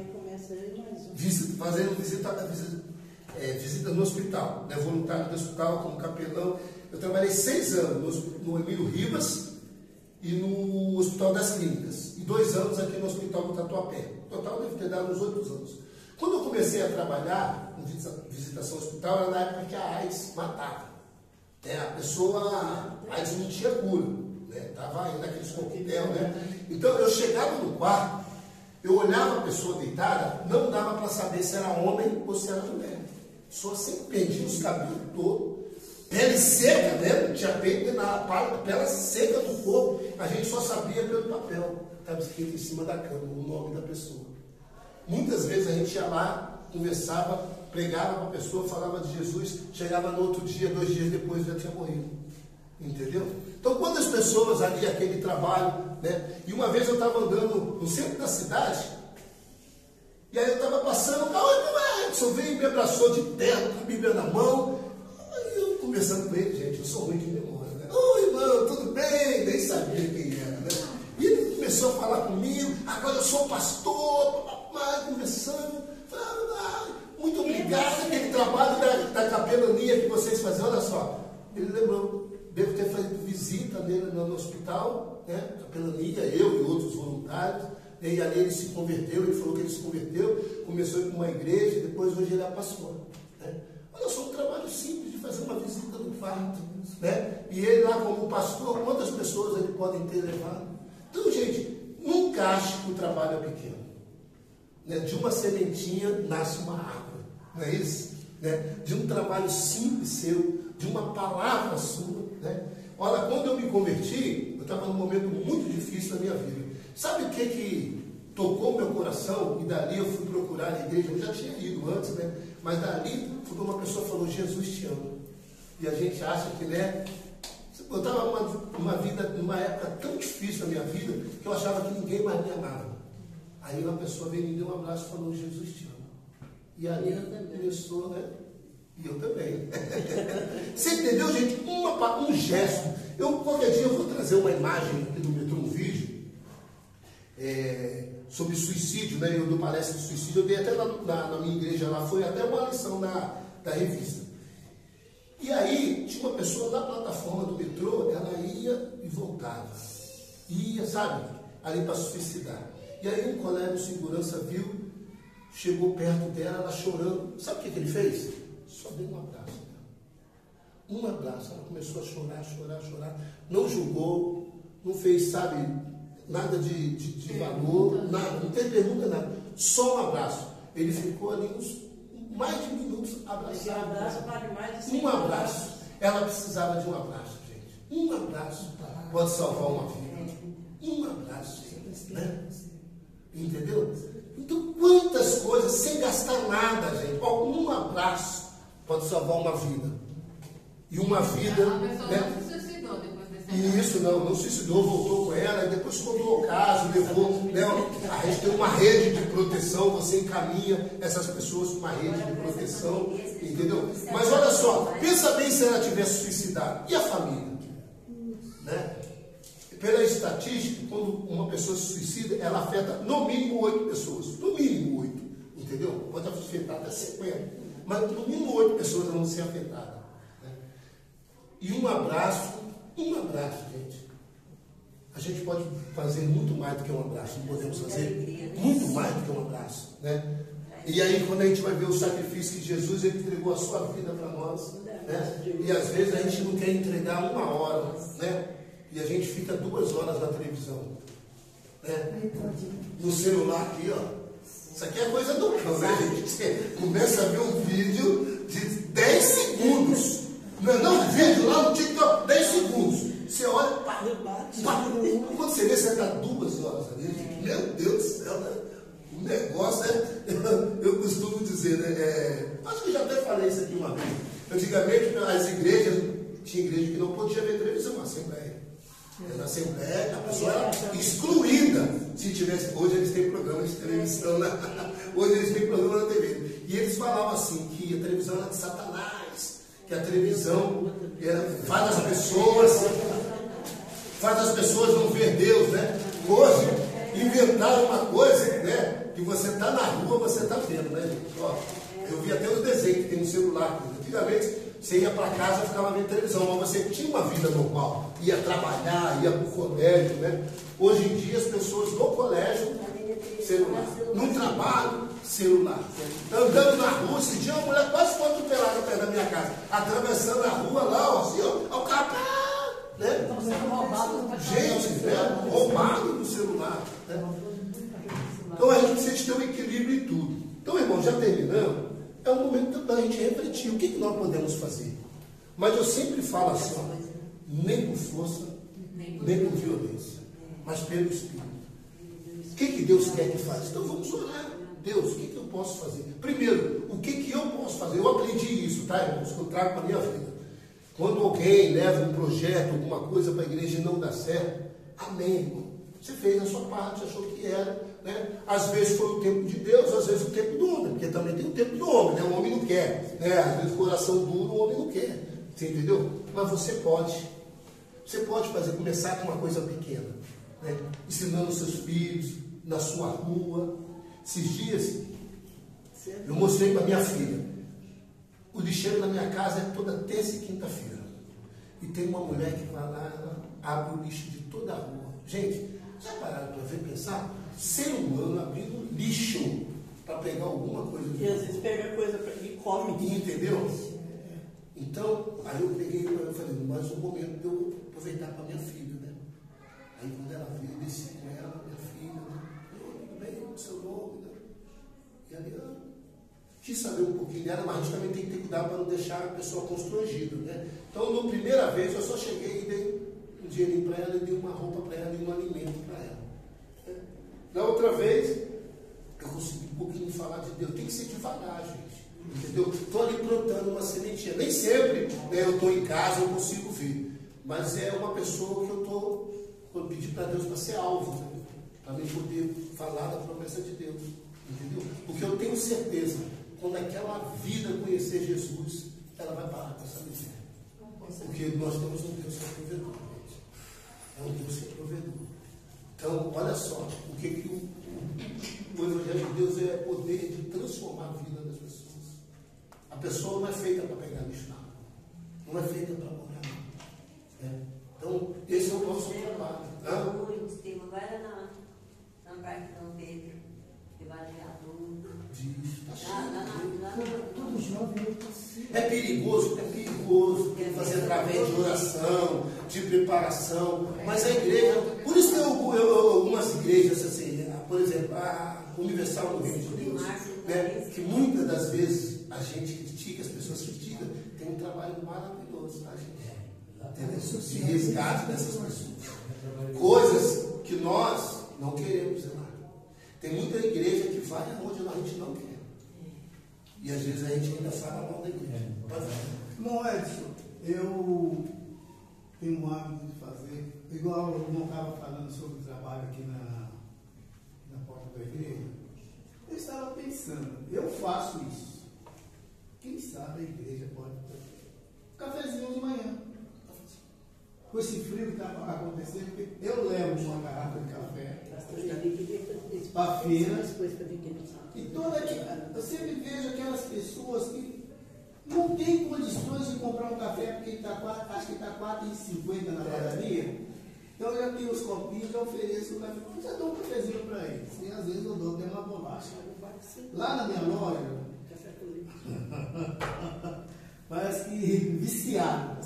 fazendo visita no hospital, né? Voluntário do hospital, como capelão. Eu trabalhei 6 anos no Emílio Ribas e no Hospital das Clínicas, e 2 anos aqui no Hospital do Tatuapé. No total deve ter dado uns 8 anos. Quando eu comecei a trabalhar em visitação hospital, era na época que a AIDS matava. A pessoa, a AIDS não tinha cura, estava aí naqueles coquetel, Então eu chegava no quarto, eu olhava a pessoa deitada, não dava para saber se era homem ou se era mulher. A pessoa sempre pendia os cabelos todos, pele seca, não tinha peito na pele seca do corpo, a gente só sabia pelo papel, estava escrito em cima da cama, o nome da pessoa. Muitas vezes a gente ia lá, conversava, pregava para a pessoa, falava de Jesus, chegava no outro dia, 2 dias depois já tinha morrido. Entendeu? Então, quantas pessoas ali, aquele trabalho, E uma vez eu estava andando no centro da cidade, e aí eu estava passando, o Edson veio e me abraçou de terno, com a Bíblia na mão, aí eu conversando com ele, gente, eu sou ruim de memória, Oi, irmão, tudo bem? Nem sabia quem era, E ele começou a falar comigo, agora eu sou pastor, conversando, muito obrigado aquele trabalho da capelania que vocês fazem. Olha só, ele lembrou, devo ter feito visita nele no hospital, capelania, eu e outros voluntários, e ali ele se converteu, ele falou que ele se converteu, começou a ir para uma igreja, depois hoje ele é pastor. Olha só, um trabalho simples de fazer uma visita no quarto, E ele lá como pastor, quantas pessoas ele pode ter levado? Então, gente, nunca ache que o trabalho é pequeno. De uma sementinha nasce uma árvore, não é isso? De um trabalho simples seu, de uma palavra sua. Olha, quando eu me converti, eu estava num momento muito difícil da minha vida. Sabe o que tocou meu coração? E dali eu fui procurar a igreja, eu já tinha ido antes, mas dali uma pessoa falou, Jesus te ama. E a gente acha que, eu estava numa época tão difícil da minha vida, que eu achava que ninguém mais me amava. Aí uma pessoa veio me deu um abraço e falou, Jesus te ama. E ali começou, E eu também. Você entendeu, gente? Um gesto. Qualquer dia eu vou trazer uma imagem aqui do metrô, um vídeo, sobre suicídio, Eu dou palestra de suicídio, eu dei até na minha igreja lá, foi até uma lição da revista. E aí, tinha uma pessoa na plataforma do metrô, ela ia e voltava. Ia, sabe, ali para suicidar. E aí um colega de segurança viu, chegou perto dela, ela chorando. Sabe o que ele fez? Só deu um abraço. Um abraço. Ela começou a chorar. Não julgou, não fez, sabe, nada de valor, nada, não teve pergunta, nada. Só um abraço. Ele ficou ali uns mais de minutos abraçado. Um abraço vale mais de 5 Um abraço. Ela precisava de um abraço, gente. Um abraço pode salvar uma vida. Um abraço, Entendeu? Então, quantas coisas, sem gastar nada, gente. Um abraço pode salvar uma vida. E uma vida... A pessoa não se suicidou depois desse Isso, não se suicidou, voltou com ela, e depois contou o caso, levou... A gente tem uma rede de proteção, você encaminha essas pessoas para uma rede de proteção, entendeu? Mas olha só, pensa bem se ela tivesse suicidado. E a família? Pela estatística, quando uma pessoa se suicida, ela afeta no mínimo 8 pessoas. No mínimo 8. Entendeu? Pode afetar até 50. Mas no mínimo 8 pessoas vão ser afetadas. E um abraço, gente. A gente pode fazer muito mais do que um abraço. Não podemos fazer muito mais do que um abraço. E aí, quando a gente vai ver o sacrifício que Jesus, ele entregou a sua vida para nós, né? E às vezes a gente não quer entregar 1 hora, né? E a gente fica 2 horas na televisão, né? No celular aqui, ó. Isso aqui é coisa do cão, né, gente? Você começa a ver um vídeo de 10 segundos. Não, vídeo lá no TikTok, 10 segundos. Você olha, pá, quando você vê, você está 2 horas ali. Meu Deus do céu, né? O negócio é, eu costumo dizer, né? Acho que já até falei isso aqui uma vez. Antigamente, as igrejas, tinha igreja que não podia ver televisão, na Assembleia. Na Assembleia, a pessoa era excluída. Se tivesse, hoje eles têm programa de televisão, hoje eles têm programa na TV. E eles falavam assim, que a televisão era de Satanás, que a televisão faz as pessoas não ver Deus, né? Hoje, inventaram uma coisa, né? Que você está na rua, você está vendo, né, gente? Ó, eu vi até os desenhos que tem no celular. Antigamente, você ia para casa e ficava vendo televisão, mas você tinha uma vida normal. Ia trabalhar, ia para o colégio, né? Hoje em dia, as pessoas no colégio, celular. No trabalho, celular. Andando na rua, esse dia uma mulher quase foi atropelada perto da minha casa. Atravessando a rua lá, ó, assim, ó, o carro, né? Gente, né? Roubado no celular. Né? Então a gente precisa ter um equilíbrio em tudo. Então, irmão, já terminando, é um momento da gente refletir. O que nós podemos fazer? Mas eu sempre falo assim, ó, nem por força, nem por violência, mas pelo Espírito. O que Deus quer que faça? Então vamos orar. Deus, o que eu posso fazer? Primeiro, o que eu posso fazer? Eu aprendi isso, tá, irmãos? Que eu trago para a minha vida. Quando alguém leva um projeto, alguma coisa para a igreja e não dá certo, amém, irmão. Você fez a sua parte, achou que era, né? Às vezes foi o tempo de Deus, às vezes o tempo do homem, porque também tem o tempo do homem, né? O homem não quer, né? Às vezes o coração duro, o homem não quer, você entendeu? Mas você pode fazer, começar com uma coisa pequena, né? Ensinando os seus filhos, na sua rua. Esses dias, eu mostrei para minha filha, o lixeiro da minha casa é toda terça e quinta-feira, e tem uma mulher que vai lá, ela abre o lixo de toda a rua. Gente, já pararam para ver, pensar? Ser humano abrindo lixo para pegar alguma coisa. E às vezes pega coisa e come. Entendeu? Então, aí eu peguei e falei, mas o momento de eu aproveitar para minha filha, né? Aí quando ela veio, eu desci com ela, minha filha, né? Tudo bem, o seu nome, né? E ali, eu quis saber um pouquinho dela, mas a gente também tem que ter cuidado para não deixar a pessoa constrangida, né? Então, na primeira vez, eu só cheguei e dei um dinheirinho para ela, e dei uma roupa para ela e um alimento para ela. Da outra vez, eu consegui um pouquinho falar de Deus. Tem que ser devagar, gente. Entendeu? Estou ali plantando uma sementinha. Nem sempre, né, eu estou em casa, eu consigo ver. Mas é uma pessoa que eu estou pedindo para Deus para ser alvo, né? Para mim poder falar da promessa de Deus. Entendeu? Porque eu tenho certeza, quando aquela vida conhecer Jesus, ela vai parar com essa miséria. Porque nós temos um Deus que é provedor, gente. É um Deus que é provedor. Então, olha só, o que o Evangelho de Deus é poder de transformar a vida das pessoas. A pessoa não é feita para pegar lixo na rua, não é feita para morar não. É. Então, esse é o nosso trabalho. O Estevam vai lá na Praia de Dom Pedro, que vai ligar tudo. Tudo jovem, É perigoso, tem que fazer através de oração, de preparação, mas a igreja, por isso que algumas igrejas, assim, por exemplo, a Universal no Reino de Deus, né, que muitas das vezes a gente critica, as pessoas criticam, tem um trabalho maravilhoso, tá, gente? De resgate dessas pessoas. Coisas que nós não queremos, né? Tem muita igreja que vai onde a gente não quer. E às vezes a gente ainda fala mal da igreja. Irmão Edson, eu tenho um hábito de fazer, igual o irmão estava falando sobre o trabalho aqui na porta da igreja. Eu estava pensando, eu faço isso. Quem sabe a igreja pode ter cafezinho de manhã. Com esse frio que está acontecendo, porque eu levo uma garrafa de café para a feira. E toda eu sempre vejo aquelas pessoas que não têm condições de comprar um café porque acho que está R$4,50 na padaria. Então eu já tenho os copinhos, já ofereço o café. Eu já dou um cafezinho para eles. E às vezes eu dou até uma bolacha. Lá na minha loja, parece que viciado.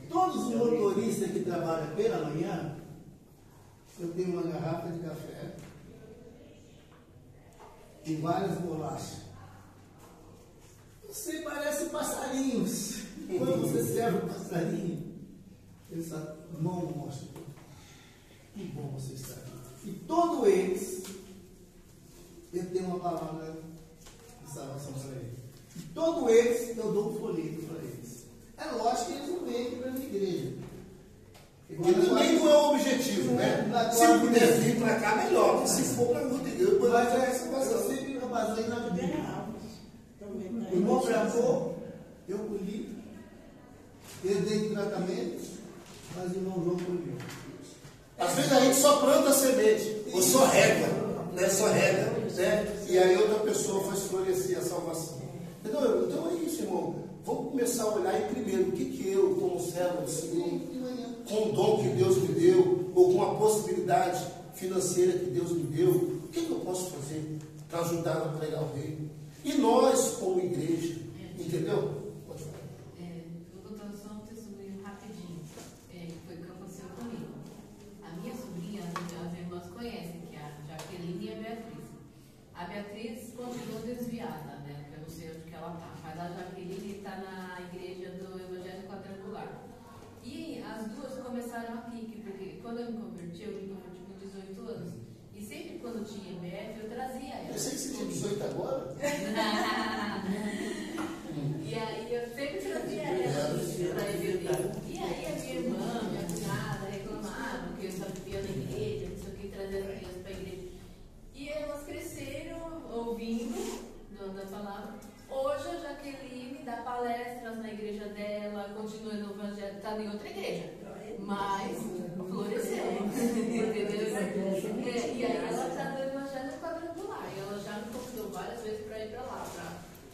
Todos os motoristas que trabalham pela manhã, eu tenho uma garrafa de café e várias bolachas. Você parece passarinhos. Quando você serve um passarinho, ele está, mão mostra. Que bom você está aqui. E todos eles, eu tenho uma palavra de salvação para eles. E todos eles, eu dou um folheto para eles. É lógico que eles não vêm aqui para a minha igreja. E também não é o objetivo, né? Se puder vir para cá, melhor. Porque se for para outra igreja, mas eu sempre basei na Bíblia. O irmão plantou, eu colhi, eu dei tratamento, mas o irmão João colheu. Às vezes a gente só planta a semente, ou só rega, né? Só rega, né? E aí outra pessoa faz florescer a salvação. Entendeu? Então é isso, irmão. Vamos começar a olhar em primeiro o que eu, como servo do Senhor, com o dom que Deus me deu, ou com a possibilidade financeira que Deus me deu, o que eu posso fazer para ajudar a pregar o reino? E nós, como igreja, entendeu? Pode falar. Eu vou contar só um testemunho rapidinho, que foi o que aconteceu comigo. A minha sobrinha, as irmãs conhecem, que é a Jaqueline e a Beatriz. A Beatriz continua desviada, né? Porque eu não sei onde que ela está. Mas a Jaqueline está na igreja do Evangelho Quadrangular. E as duas começaram aqui, porque quando eu me converti com 18 anos. E sempre quando tinha IBF, eu trazia ela. Eu sei que você tinha 18 agora. E aí eu sempre trazia ela para EBD. E aí a minha irmã, minha cunhada reclamavam que eu só vivia na igreja, não sei o que, trazer as crianças para a igreja. E elas cresceram ouvindo da palavra. Hoje a Jaqueline dá palestras na igreja dela, continua no evangelho, está em outra igreja. Mas floresceu. Entendeu? E aí ela está no Evangelho Quadrangular. E ela já me convidou várias vezes para ir para lá, para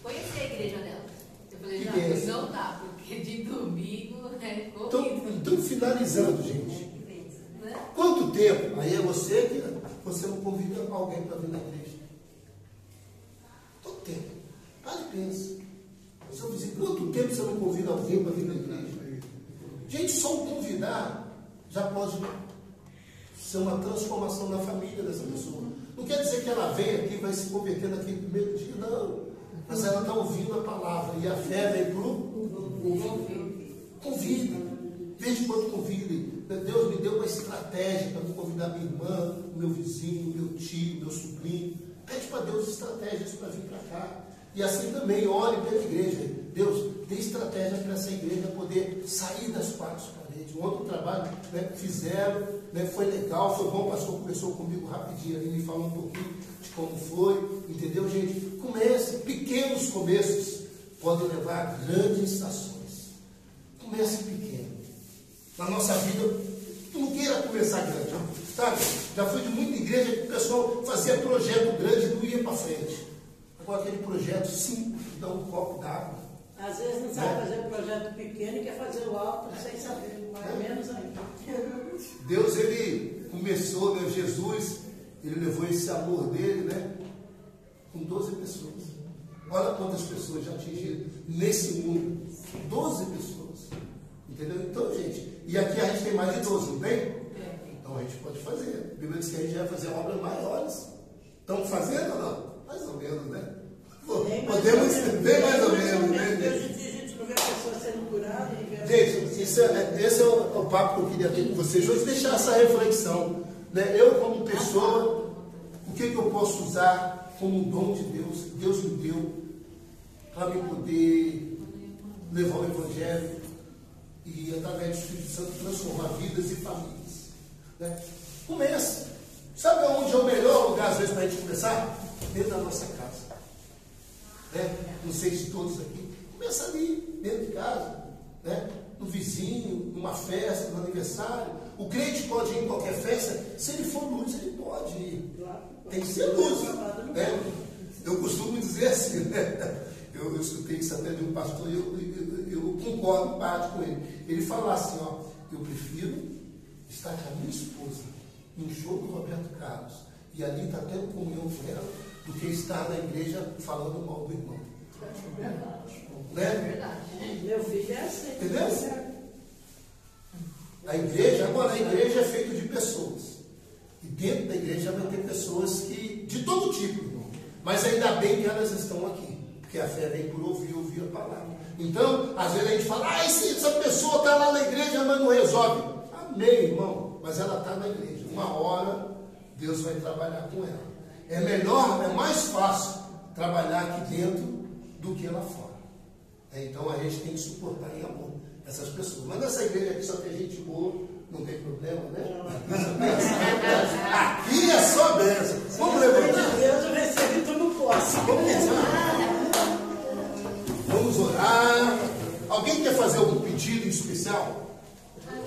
conhecer a igreja dela. Eu falei, já, não dá, porque de domingo é corrido. Então, finalizando, gente. Quanto tempo? Aí é você que você não convida alguém para vir na igreja. Todo tempo. Para e pensa. Seu vizinho, quanto tempo você não convida alguém para vir na igreja? Gente, só o convidar já pode ser uma transformação na família dessa pessoa. Não quer dizer que ela vem aqui e vai se converter naquele primeiro dia, não. Mas ela está ouvindo a palavra e a fé vem para o convida. Desde quando convide. Deus me deu uma estratégia para me convidar minha irmã, meu vizinho, meu tio, meu sobrinho. Pede para Deus estratégias para vir para cá. E assim também, ore pela igreja. Deus, dê estratégia para essa igreja poder sair das quatro paredes. Um outro trabalho, né, fizeram, né, foi legal, foi bom. O pastor conversou comigo rapidinho ali, me falou um pouquinho de como foi. Entendeu, gente? Comece, pequenos começos podem levar a grandes ações. Comece pequeno. Na nossa vida, não queira começar grande, sabe? Já fui de muita igreja que o pessoal fazia projeto grande e não ia para frente. Agora aquele projeto simples, dá um copo d'água. Às vezes não sabe fazer um projeto pequeno e quer fazer o alto sem saber, mais menos ainda. Deus, ele começou, né? Jesus, ele levou esse amor dele, né? Com 12 pessoas. Olha quantas pessoas já atingiram nesse mundo. 12 pessoas. Entendeu? Então, gente, e aqui a gente tem mais de 12, não tem? Então a gente pode fazer. Primeiro diz que a gente vai fazer obras maiores. Estamos fazendo ou não? Mais ou menos, né? Podemos bem mais ou menos, né? A gente não vê a pessoa sendo curada. Gente, esse é o papo que eu queria ter com vocês hoje, deixar essa reflexão, né? Eu como pessoa, o que eu posso usar como um dom de Deus, Deus me deu para me poder levar o Evangelho e através do Espírito Santo transformar vidas e famílias, né? Comece. Sabe onde é o melhor lugar às vezes para a gente começar? Dentro da nossa casa, né? Não sei se todos aqui. Começa ali, dentro de casa, né? No vizinho, numa festa, no aniversário. O crente pode ir em qualquer festa. Se ele for luz, ele pode ir. Tem que ser luz, né? Eu costumo dizer assim, né? Eu escutei isso até de um pastor e eu concordo parte com ele. Ele fala assim, ó, eu prefiro estar com a minha esposa em um show do Roberto Carlos e ali está tendo comunhão com ela, do que estar na igreja falando mal do irmão. Né? Meu filho é assim. Entendeu? A igreja é feita de pessoas. E dentro da igreja vai ter pessoas que, de todo tipo, irmão. Mas ainda bem que elas estão aqui. Porque a fé vem por ouvir a palavra. Então, às vezes a gente fala, essa pessoa está lá na igreja, mas não resolve. Amém, irmão. Mas ela está na igreja. Uma hora, Deus vai trabalhar com ela. É melhor, é mais fácil trabalhar aqui dentro do que lá fora. Então a gente tem que suportar em amor essas pessoas. Mas nessa igreja aqui só tem gente boa, não tem problema, né? Aqui é só bênção. Vamos levantar. Deus, eu recebi tudo posso. Vamos orar. Alguém quer fazer algum pedido especial?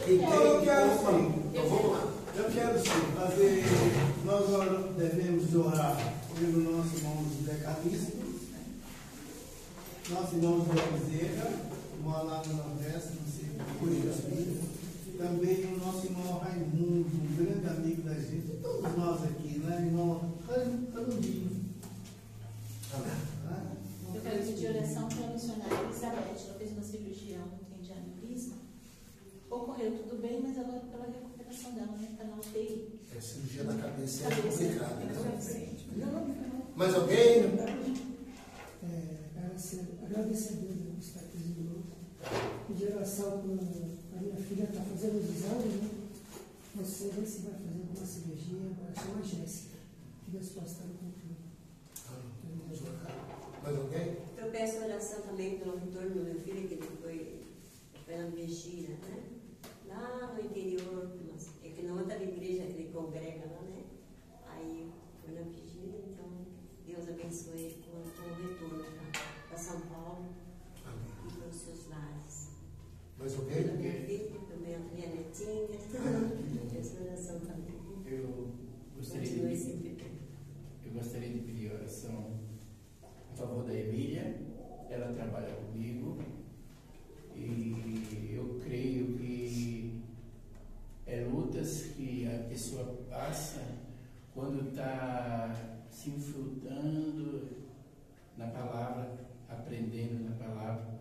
Quem tem? Eu quero sim. Então vamos lá. Eu quero sim fazer. Nós devemos orar pelo nosso irmão José Calixto, nosso irmão José Bezerra, mora lá no Nordeste, não sei por isso. Também o nosso irmão Raimundo, um grande amigo da gente, todos nós aqui, né, irmão Raimundo. Eu quero pedir oração para a missionária Elizabeth. Ela fez uma cirurgia ontem de aneurisma. Ocorreu tudo bem, mas agora pela recuperação dela, né? Está na UTI. É, cirurgia na cabeça é complicada, né? Mas mais alguém? Agradecer a Deus por estar aqui de novo. Pedir oração para a minha filha está fazendo os exames, né? Não sei se vai fazer alguma cirurgia, agora chama a Jéssica. Que Deus possa estar no controle. Mais alguém? Eu peço oração também pelo retorno do meu filho, que ele foi na vigília, né? Lá no interior, é que na outra igreja que ele congrega lá, né? Aí foi na vigília, então Deus abençoe ele com o retorno para São Paulo. Amém. E para os seus lares. Mais alguém? Pela minha filha, também a minha netinha. Peço oração também. Eu gostaria de pedir oração a favor da Emília. Ela trabalha comigo e eu creio que lutas que a pessoa passa quando está se infiltrando na palavra, aprendendo na palavra.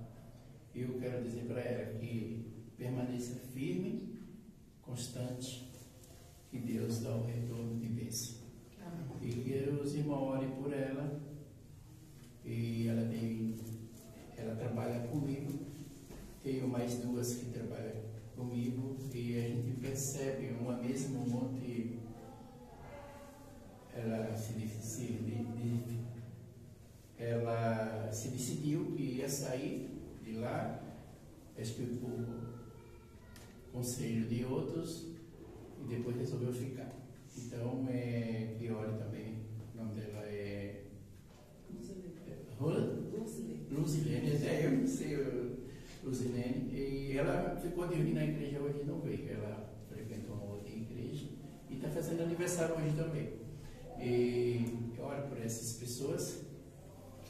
Eu quero dizer para ela que permaneça firme, constante, que Deus dá o retorno de bênção. E que os irmãos orem por ela. E ela trabalha comigo. Tenho mais duas que trabalham comigo. E a gente percebe uma mesma ontem, ela se decidiu que ia sair de lá, explicou o conselho de outros e depois resolveu ficar. Então, que ore também. O nome dela é Luzilene, até eu não sei Luzilene, e ela ficou de vir na igreja hoje e não veio. Ela frequentou uma outra igreja e está fazendo aniversário hoje também. E eu oro por essas pessoas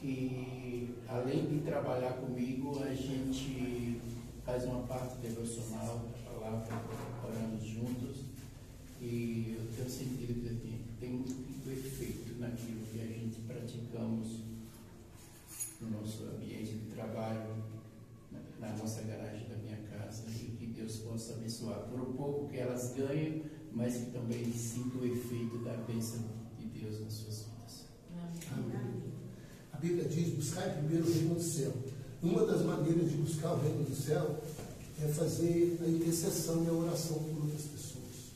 que, além de trabalhar comigo, a gente faz uma parte devocional da palavra, oramos juntos, e eu tenho sentido que tem muito efeito naquilo que a gente praticamos no nosso ambiente de trabalho, na nossa garagem da minha casa, e que Deus possa abençoar por um pouco que elas ganhem, mas que também sintam o efeito da bênção de Deus nas suas vidas. Amém. A Bíblia diz, buscar primeiro o reino do céu. Uma das maneiras de buscar o reino do céu é fazer a intercessão e a oração por outras pessoas.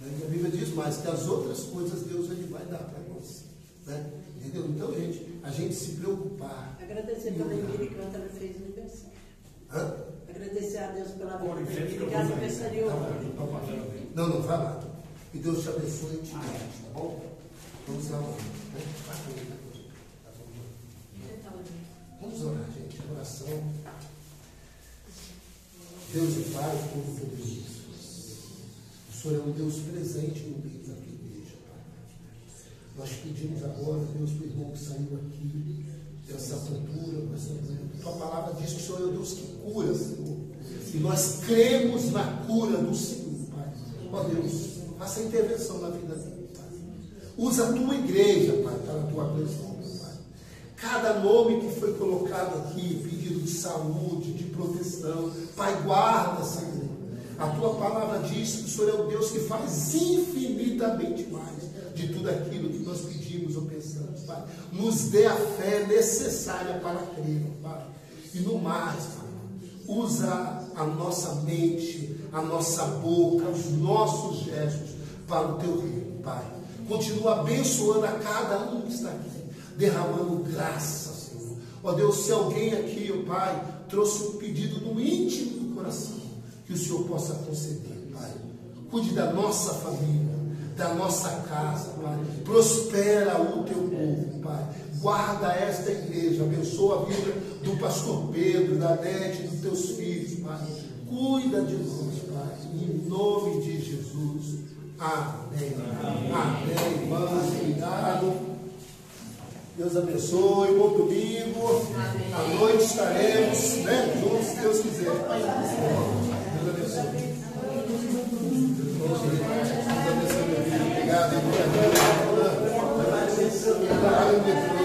Né? E a Bíblia diz mais, que as outras coisas Deus ele vai dar para nós. Né? Entendeu? Então, a gente se preocupar. Agradecer pela Emília que ontem ela fez aniversário. Agradecer a Deus pela vida que ela aniversariou. Não, vai lá. Que Deus te abençoe e te guarde, tá bom? Vamos lá. Vamos orar, gente. Oração. Deus e Pai, Todo-Poderoso. O Senhor é um Deus presente no meio da tua igreja, Pai. Nós pedimos agora, Deus, para o irmão que saiu aqui, dessa cultura, dessa doença. Tua palavra diz que o Senhor é o Deus que cura, Senhor. E nós cremos na cura do Senhor, Pai. Ó Deus, faça intervenção na vida dele, Pai. Usa a tua igreja, Pai, para a tua presença, Pai. Cada nome que foi colocado aqui, pedido de saúde, de proteção, Pai, guarda, Senhor. A tua palavra diz que o Senhor é o Deus que faz infinitamente mais de tudo aquilo que nós pedimos ou pensamos, Pai. Nos dê a fé necessária para crer, Pai. E no mais, Pai, usa a nossa mente, a nossa boca, os nossos gestos para o teu reino, Pai. Continua abençoando a cada um que está aqui, derramando graça, Senhor. Ó Deus, se alguém aqui, ó Pai, trouxe um pedido no íntimo do coração, que o Senhor possa conceder, Pai. Cuide da nossa família, da nossa casa, Pai. Prospera o teu povo, Pai. Guarda esta igreja, abençoa a vida do pastor Pedro, da Nete, dos teus filhos, Pai. Cuida de nós, Pai. Em nome de Jesus. Amém. Amém, irmãos. Obrigado. Deus abençoe. Bom domingo. À noite estaremos, né, juntos, se Deus quiser. Deus abençoe. Obrigado, irmão. Obrigado.